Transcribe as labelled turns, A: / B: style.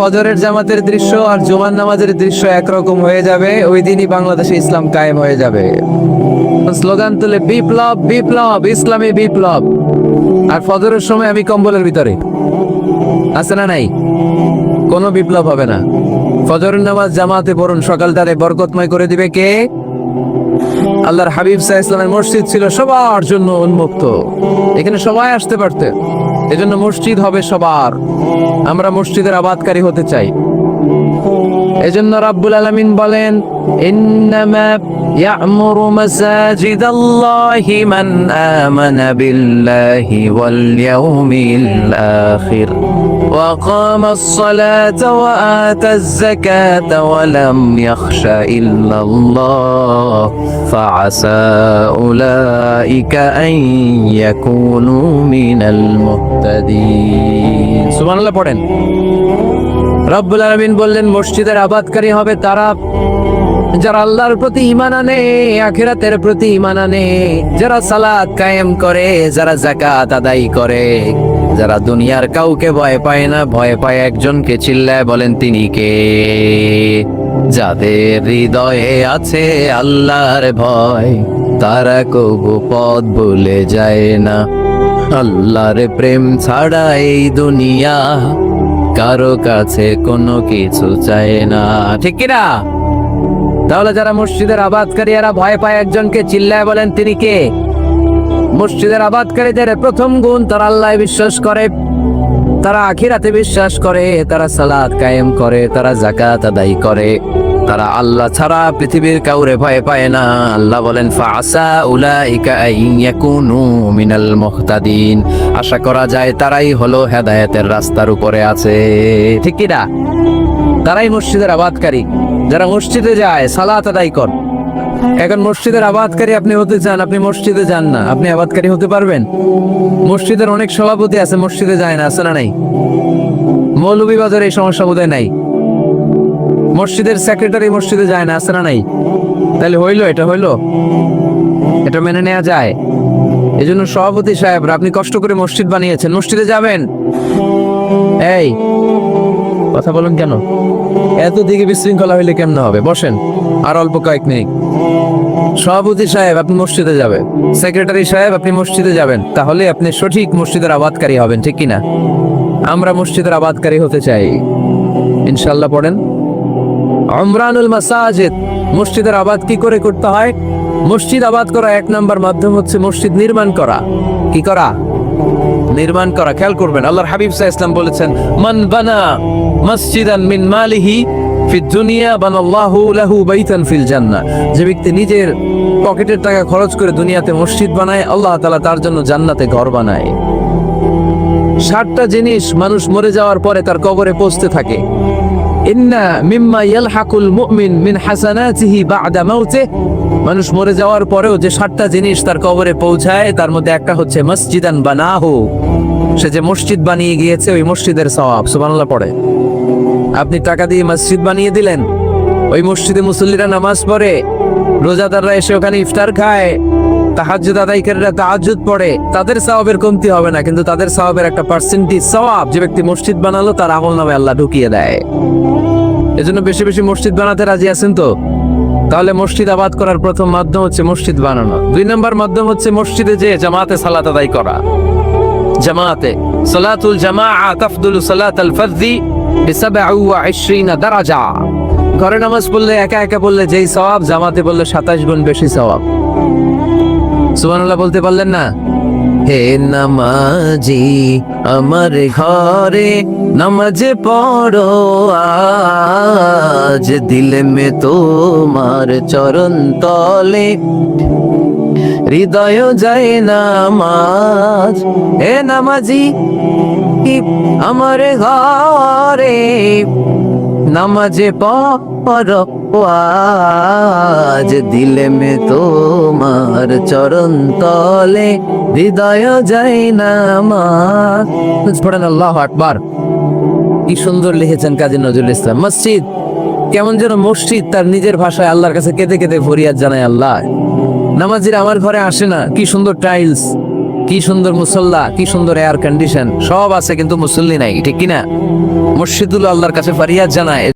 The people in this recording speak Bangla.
A: ফজরের জামাতের দৃশ্য আর জুমার নামাজের দৃশ্য একরকম হয়ে যাবে, ওই দিনই বাংলাদেশে ইসলাম কায়েম হয়ে যাবে। স্লোগান তুলে বিপ্লব বিপ্লব, ইসলামী বিপ্লব। আর ফজরের সময় আমি কম্বলের ভিতরে, আছে না নাই? কোনো বিপ্লব হবে না। ফজরের নামাজ জামাতে পড়ুন, সকালটারে বরকতময় করে দিবে কে? আল্লাহর হাবিব সাল্লাল্লাহু আলাইহি ওয়াসাল্লামের মসজিদ ছিল সবার জন্য উন্মুক্ত, এখানে সবাই আসতে পারতে। এজন্য মসজিদ হবে সবার। আমরা মসজিদের আবাদকারী হতে চাই। এজন্য রাব্বুল আলামিন বলেন, ইন্নামা ইয়া'মুরু মাসাজিদাল্লাহি মান আমানা বিল্লাহি ওয়াল ইয়াউমিল আখির ওয়া কামাস সালাতা ওয়া আতাজ যাকাতা ওয়া লাম ইয়াখশা ইল্লাল্লাহ ফাআসা উলাইকা আন ইয়াকুনু মিনাল মুহতাদিন। সুবহানাল্লাহ পড়েন। রব্বুল আলামিন বললেন, মসজিদের আবাদকারী হবে তারা যারা আল্লাহর প্রতি ঈমান আনে, আখিরাতের প্রতি ঈমান আনে, যারা সালাত কায়েম করে, যারা যাকাত আদায় করে, যারা দুনিয়ার কাউকে ভয় পায় না, ভয় পায় একজনকে। চিল্লায় বলেন তিনি কে? যাদের হৃদয়ে আছে আল্লাহর ভয়, তারা কবু পথ ভুলে যায় না। আল্লাহর প্রেম ছাড়া এই দুনিয়া কারো কাছে কোনো কিছু চায় না, ঠিক কিনা? তাহলে যারা মসজিদের আবাদকারী, এরা ভয় পায় একজনকে। চিল্লায় বলেন তিনি কে? মসজিদের আবাদকারীদের প্রথম গুণ, তারা আল্লাহ বিশ্বাস করে, তারা আখিরাতে বিশ্বাস করে, তারা সালাত কায়েম করে, তারা যাকাত আদায় করে, তারা আল্লাহ ছাড়া পৃথিবীর কাউরে ভয় পায় না। আল্লাহ বলেন, ফাআসা উলাইকা আন ইয়াকুনু মিনাল মুহতাদিন। আশা করা যায় তারাই হলো হেদায়েতের রাস্তার উপরে আছে, ঠিক কি না? তারাই মসজিদের আবাদকারী, যারা মসজিদে যায়, সালাত আদায় করে। এখন মসজিদের আবাদকারী আপনি হতে চান, আপনি মসজিদে যান না, আপনি আবাদকারী হতে পারবেন? মসজিদের অনেক সভাপতি আছে, মসজিদে যায় না, আছে না নাই? মৌলভীবাজারে এই সমস্যা বোধহয় নাই। মসজিদের সেক্রেটারি মসজিদে যায় না, আছে না নাই? তাহলে হইলো, এটা হইলো, এটা মেনে নেওয়া যায়? এই জন্য সভাপতি সাহেবরা, আপনি কষ্ট করে মসজিদ বানিয়েছেন, মসজিদে যাবেন। এই কথা বলেন কেন? এত দিকে বিশৃঙ্খলা হইলে কেমন হবে? বসেন আর অল্প কয়েক মিনিট। সভাপতি সাহেব আপনি মসজিদে যাবেন, সেক্রেটারি সাহেব আপনি মসজিদে যাবেন, তাহলে আপনি সঠিক মসজিদের আবাদকারী হবেন, ঠিক কিনা? আমরা মসজিদের আবাদকারী হতে চাই, ইনশাআল্লাহ। পড়েন উমরানুল মাসাজিদ। মসজিদের আবাদ কি করে করতে হয়? মসজিদ আবাদ করা এক নাম্বার মাধ্যম হচ্ছে মসজিদ নির্মাণ করা। কি করা? নির্মাণ করা। খেয়াল করবেন, আল্লাহর হাবিব সাল্লাল্লাহু আলাইহি ওয়াসাল্লাম বলেছেন, মান বানা মসজিদান মিন মালিহি ফিদ দুনিয়া বানাল্লাহু লাহু বাইতান ফিল জান্নাহ। যে ব্যক্তি নিজের পকেটের টাকা খরচ করে দুনিয়াতে মসজিদ বানায়, আল্লাহ তাআলা তার জন্য জান্নাতে ঘর বানায়। 60টা জিনিস মানুষ মরে যাওয়ার পরে তার কবরে পৌঁছতে থাকে। ইন্না মিম্মা ইয়ালহাকুল মুমিন মিন হাসানাতিহি বা'দা মাউতিহি। মানুষ মরে যাওয়ার পরেও যে 60টা জিনিস তার কবরে পৌঁছায়, তার মধ্যে একটা হচ্ছে মসজিদান বানাহু। সে যে মসজিদ বানিয়ে গিয়েছে, ওই মসজিদের সওয়াব। সুবহানাল্লাহ পড়ে। আপনি টাকা দিয়ে মসজিদ বানিয়ে দিলেন, ওই মসজিদে মুসল্লিরা নামাজ পড়ে, রোজাদাররা এসে ওখানে ইফতার খায়, তাহাজ্জুদ আদায়কারীরা তাহাজ্জুদ পড়ে, তাদের সওয়াবের কমতি হবে না, কিন্তু তাদের সওয়াবের একটা পার্সেন্টেজ সওয়াব যে ব্যক্তি মসজিদ বানালো তার আমলনামায় আল্লাহ ঢুকিয়ে দেয়। এজন্য বেশি বেশি মসজিদ বানাতে রাজি আছেন তো? তাহলে মসজিদ আবাদ করার প্রথম মাধ্যম হচ্ছে মসজিদ বানানো। 2 নম্বর মাধ্যম হচ্ছে মসজিদে যে জামাতে সালাত আদায় করা। জামাতে সালাতুল জামাআ তাফদুলু সালাতাল ফারদি ব27 দারাজা। ঘরে নামাজ পড়লে, একা একা পড়লে যেই সওয়াব, জামাতে পড়লে 27 গুণ বেশি সওয়াব। সুবহানাল্লাহ বলতে পারলেন না? হে নামাজি আমার ঘরে নামাজ পড়ো আজ, দিলে মে তোমার চরণ তলে হৃদয় যায় নামাজ। হে নামাজি আমার ঘরে নামাজ পড়ো আজ, দিলে মে তোমার চরণ তলে হৃদয় যায় নামাজ। পড়েন আল্লাহু আকবার। কি সুন্দর লিখেছেন কাজী নজরুল ইসলাম। মসজিদ কেমন যেন মসজিদ তার নিজের ভাষায় আল্লাহর কাছে কেঁদে কেঁদে ফরিয়াদ জানায়, আল্লাহ নামাজিরা আমার ঘরে আসে না, কি সুন্দর টাইলস, কি সুন্দর মুসল্লা, কি সুন্দর এয়ার কন্ডিশন, সব আছে কিন্তু মুসল্লি নাই, ঠিক কিনা? মসজিদুল আল্লাহর কাছে ফারিয়াদ জানায়